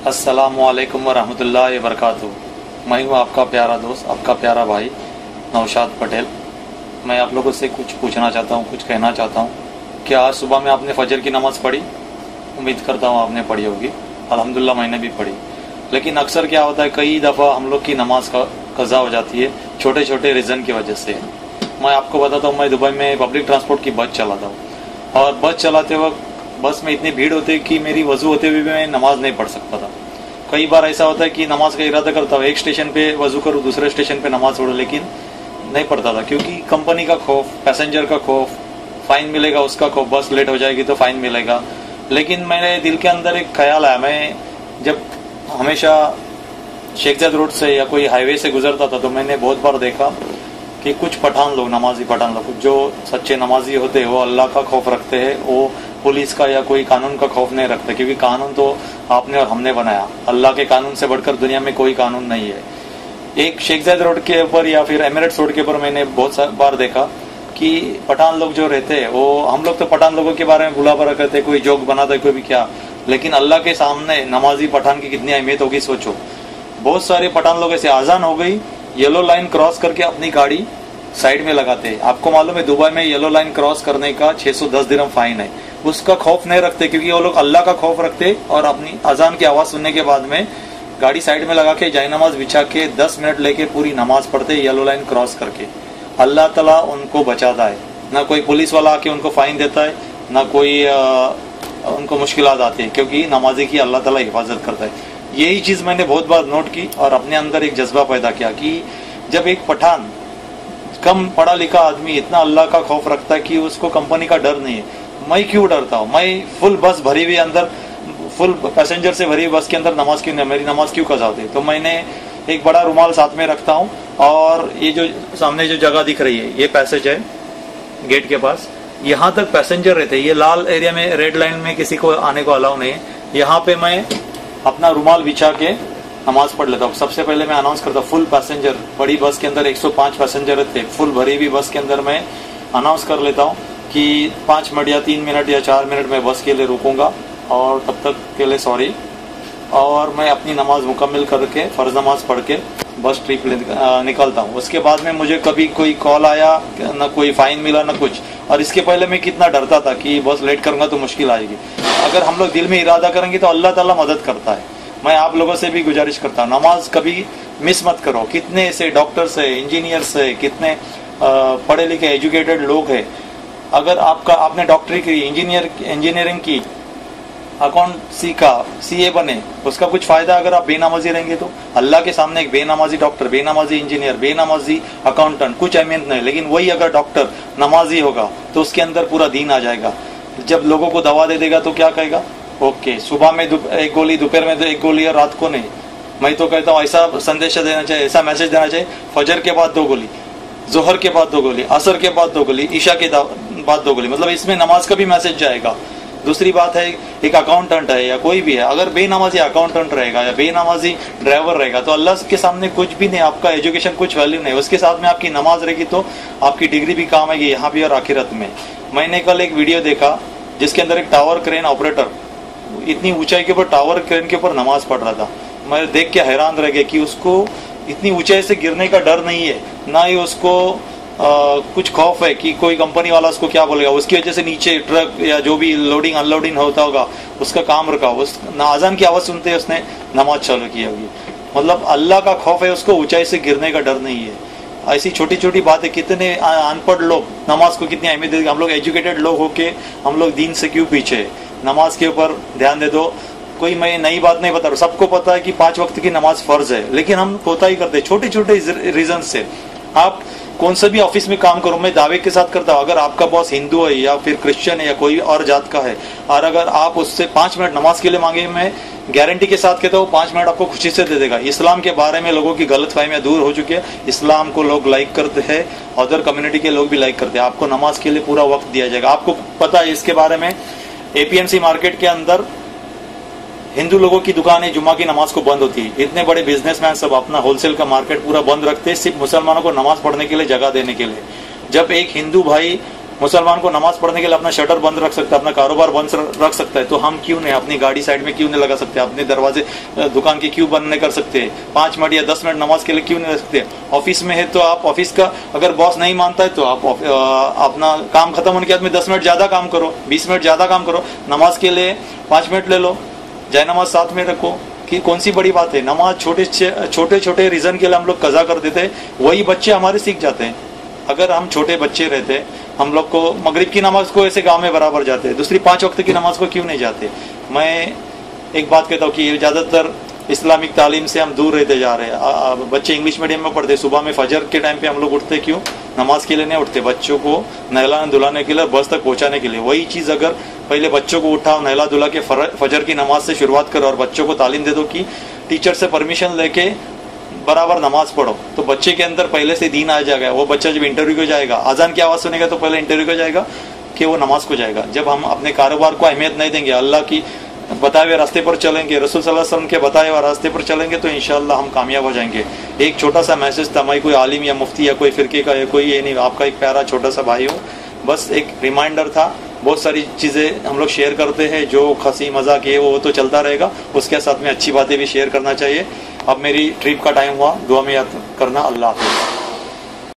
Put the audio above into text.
अस्सलामुअलैकुम वरहमतुल्लाहि वबरकातुहू। मैं हूँ आपका प्यारा दोस्त, आपका प्यारा भाई नौशाद पटेल। मैं आप लोगों से कुछ पूछना चाहता हूँ, कुछ कहना चाहता हूँ। क्या आज सुबह में आपने फजर की नमाज़ पढ़ी? उम्मीद करता हूँ आपने पढ़ी होगी। अल्हम्दुलिल्लाह मैंने भी पढ़ी। लेकिन अक्सर क्या होता है, कई दफ़ा हम लोग की नमाज का कज़ा हो जाती है छोटे छोटे रीज़न की वजह से। मैं आपको बताता हूँ, मैं दुबई में पब्लिक ट्रांसपोर्ट की बस चलाता हूँ और बस चलाते वक्त बस में इतनी भीड़ होती है कि मेरी वजू होते हुए भी मैं नमाज नहीं पढ़ सकता था। कई बार ऐसा होता है कि नमाज का इरादा करता हूँ, एक स्टेशन पे वजू करूँ, दूसरे स्टेशन पे नमाज पढ़ूँ, लेकिन नहीं पढ़ता था क्योंकि कंपनी का खौफ, पैसेंजर का खौफ, फ़ाइन मिलेगा उसका खौफ, बस लेट हो जाएगी तो फ़ाइन मिलेगा। लेकिन मेरे दिल के अंदर एक ख्याल आया, मैं जब हमेशा शेख ज़ायद रोड से या कोई हाईवे से गुजरता था तो मैंने बहुत बार देखा कि कुछ पठान लोग, नमाजी पठान लोग, जो सच्चे नमाजी होते हैं, वो अल्लाह का खौफ रखते हैं। वो पुलिस का या कोई कानून का खौफ नहीं रखते, क्योंकि कानून तो आपने और हमने बनाया। अल्लाह के कानून से बढ़कर दुनिया में कोई कानून नहीं है। एक शेख ज़ायद रोड के ऊपर या फिर एमिरेट्स रोड के ऊपर मैंने बहुत बार देखा कि पठान लोग जो रहते हैं, वो हम लोग तो पठान लोगों के बारे में बुला भरा करते हैं, कोई जोक बनाता है, कोई भी क्या, लेकिन अल्लाह के सामने नमाजी पठान की कितनी अहमियत होगी सोचो। बहुत सारे पठान लोग ऐसे, आजान हो गई, येलो लाइन क्रॉस करके अपनी गाड़ी साइड में लगाते हैं। आपको मालूम है दुबई में येलो लाइन क्रॉस करने का 610 दिरहम फाइन है। उसका खौफ नहीं रखते क्योंकि वो लोग अल्लाह का खौफ रखते और अपनी अजान की आवाज सुनने के बाद में गाड़ी साइड में लगा के जाय नमाज बिछा के 10 मिनट लेके पूरी नमाज पढ़ते येलो लाइन क्रॉस करके। अल्लाह ताला उनको बचाता है, ना कोई पुलिस वाला आके उनको फाइन देता है, ना कोई उनको मुश्किलात आती है, क्योंकि नमाजी की अल्लाह ताला हिफाजत करता है। यही चीज मैंने बहुत बार नोट की और अपने अंदर एक जज्बा पैदा किया कि जब एक पठान, कम पढ़ा लिखा आदमी इतना अल्लाह का खौफ रखता है कि उसको कंपनी का डर नहीं है, मैं क्यों डरता हूँ? मैं फुल बस भरी हुई अंदर, फुल पैसेंजर से भरी बस के अंदर नमाज क्यों नहीं, मेरी नमाज क्यों कज़ा होती? तो मैंने एक बड़ा रुमाल साथ में रखता हूँ और ये जो सामने जो जगह दिख रही है, ये पैसेज है गेट के पास, यहाँ तक पैसेंजर रहते हैं। ये लाल एरिया में, रेड लाइन में किसी को आने को अलाउ नहीं है। यहाँ पे मैं अपना रुमाल बिछा के नमाज पढ़ लेता हूँ। सबसे पहले मैं अनाउंस करता हूँ, फुल पैसेंजर, बड़ी बस के अंदर 105 पैसेंजर रहते, फुल भरी हुई बस के अंदर मैं अनाउंस कर लेता हूँ कि 5 मिनट या 3 मिनट या 4 मिनट में बस के लिए रुकूंगा और तब तक के लिए सॉरी। और मैं अपनी नमाज मुकम्मल करके, फर्ज नमाज पढ़ के बस ट्रिप निकलता हूँ। उसके बाद में मुझे कभी कोई कॉल आया, ना कोई फाइन मिला, ना कुछ। और इसके पहले मैं कितना डरता था कि बस लेट करूंगा तो मुश्किल आएगी। अगर हम लोग दिल में इरादा करेंगे तो अल्लाह ताला मदद करता है। मैं आप लोगों से भी गुजारिश करता हूँ, नमाज कभी मिस मत करो। कितने ऐसे डॉक्टर्स है, इंजीनियर्स है, कितने पढ़े लिखे एजुकेटेड लोग हैं। अगर आपने डॉक्टरी की, इंजीनियरिंग की, अकाउंट सीखा, सीए बने, उसका कुछ फायदा अगर आप बेनमाजी रहेंगे तो? अल्लाह के सामने एक बेनमाजी डॉक्टर, बेनमाजी इंजीनियर, बेनमाजी अकाउंटेंट कुछ अहमियत नहीं, लेकिन वही अगर डॉक्टर नमाजी होगा तो उसके अंदर पूरा दीन आ जाएगा। जब लोगों को दवा दे देगा तो क्या कहेगा? ओके, सुबह में एक गोली, दोपहर में एक गोली और रात को नहीं। मैं तो कहता हूँ ऐसा संदेश देना चाहिए, ऐसा मैसेज देना चाहिए, फजर के बाद 2 गोली, जोहर के बाद 2 गोली, असर के बाद 2 गोली, ईशा के बाद 2 गोली, मतलब इसमें नमाज का भी मैसेज जाएगा। दूसरी बात है, एक अकाउंटेंट है या कोई भी है, अगर बेनमाजी अकाउंटेंट रहेगा या बेनमाजी ड्राइवर रहेगा तो अल्लाह के सामने कुछ भी नहीं, आपका एजुकेशन कुछ वैल्यू नहीं। उसके साथ में आपकी नमाज रहेगी तो आपकी डिग्री भी काम आएगी यहाँ भी और आखिरत में। मैंने कल एक वीडियो देखा जिसके अंदर एक टावर क्रेन ऑपरेटर इतनी ऊंचाई के ऊपर टावर क्रेन के ऊपर नमाज पढ़ रहा था। मैं देख के हैरान रह गया कि उसको इतनी ऊंचाई से गिरने का डर नहीं है, ना ही उसको कुछ खौफ है कि कोई कंपनी वाला उसको क्या बोलेगा। उसकी वजह से नीचे ट्रक या जो भी लोडिंग अनलोडिंग होता होगा उसका काम रुका, उस आजान की आवाज सुनते उसने नमाज चालू की होगी। मतलब अल्लाह का खौफ है, उसको ऊंचाई से गिरने का डर नहीं है। ऐसी छोटी छोटी बातें, कितने अनपढ़ लोग नमाज को कितनी अहमियत देते। हम लोग एजुकेटेड लोग होके हम लोग दीन से क्यों पीछे? नमाज के ऊपर ध्यान दे दो। कोई मैं नई बात नहीं बता रहा, सबको पता है कि 5 वक्त की नमाज फर्ज है, लेकिन हम कोताही करते छोटे छोटे रीजन से। आप कौन सा भी ऑफिस में काम करो, मैं दावे के साथ करता हूँ, अगर आपका बॉस हिंदू है या फिर क्रिश्चियन है या कोई और जात का है, और अगर आप उससे 5 मिनट नमाज के लिए मांगे, मैं गारंटी के साथ कहता हूँ 5 मिनट आपको खुशी से दे देगा। इस्लाम के बारे में लोगों की गलतफहमियां दूर हो चुकी है। इस्लाम को लोग लाइक करते हैं, अदर कम्युनिटी के लोग भी लाइक करते हैं। आपको नमाज के लिए पूरा वक्त दिया जाएगा। आपको पता है इसके बारे में, एपीएमसी मार्केट के अंदर हिंदू लोगों की दुकानें जुम्मा की नमाज को बंद होती है। इतने बड़े बिजनेसमैन सब अपना होलसेल का मार्केट पूरा बंद रखते हैं, सिर्फ मुसलमानों को नमाज पढ़ने के लिए, जगह देने के लिए। जब एक हिंदू भाई मुसलमान को नमाज पढ़ने के लिए अपना शटर बंद रख सकता है, अपना कारोबार बंद रख सकता है, तो हम क्यों नहीं अपनी गाड़ी साइड में क्यों नहीं लगा सकते, अपने दरवाजे दुकान के क्यों बंद नहीं कर सकते, 5 मिनट या 10 मिनट नमाज के लिए क्यों नहीं रख सकते। ऑफिस में है तो आप ऑफिस का अगर बॉस नहीं मानता है तो आप अपना काम खत्म होने के बाद में 10 मिनट ज्यादा काम करो, 20 मिनट ज्यादा काम करो, नमाज के लिए 5 मिनट ले लो, जय नमाज साथ में रखो, कि कौन सी बड़ी बात है। नमाज छोटे छोटे रीजन के लिए हम लोग कज़ा कर देते हैं, वही बच्चे हमारे सीख जाते हैं। अगर हम छोटे बच्चे रहते, हम लोग को मगरिब की नमाज को ऐसे गांव में बराबर जाते हैं, दूसरी 5 वक्त की नमाज को क्यों नहीं जाते। मैं एक बात कहता हूँ कि ज़्यादातर इस्लामिक तालीम से हम दूर रहते जा रहे हैं। बच्चे इंग्लिश मीडियम में पढ़ते, सुबह में फजर के टाइम पे हम लोग उठते, क्यों? नमाज के लिए नहीं उठते, बच्चों को नहलाने धुलाने के लिए, बस तक पहुंचाने के लिए। वही चीज़ अगर पहले बच्चों को उठाओ, नहला धुला के फजर की नमाज से शुरुआत करो और बच्चों को तालीम दे दो कि टीचर से परमिशन लेके बराबर नमाज पढ़ो, तो बच्चे के अंदर पहले से दीन आ जाएगा। वो बच्चा जब इंटरव्यू को जाएगा, अजान की आवाज़ सुनेगा तो पहले इंटरव्यू को जाएगा कि वो नमाज को जाएगा। जब हम अपने कारोबार को अहमियत नहीं देंगे, अल्लाह की बताए हुए रास्ते पर चलेंगे, रसूल सल्लल्लाहु अलैहि वसल्लम के बताए हुए रास्ते पर चलेंगे, तो इंशाअल्लाह हम कामयाब हो जाएंगे। एक छोटा सा मैसेज था, मैं कोई आलिम या मुफ्ती या कोई फिरके का या कोई ये नहीं, आपका एक प्यारा छोटा सा भाई हूँ, बस एक रिमाइंडर था। बहुत सारी चीज़ें हम लोग शेयर करते हैं, जो हंसी मजाक ये वो तो चलता रहेगा, उसके साथ में अच्छी बातें भी शेयर करना चाहिए। अब मेरी ट्रिप का टाइम हुआ, दुआ में याद करना। अल्लाह हाफ़िज़।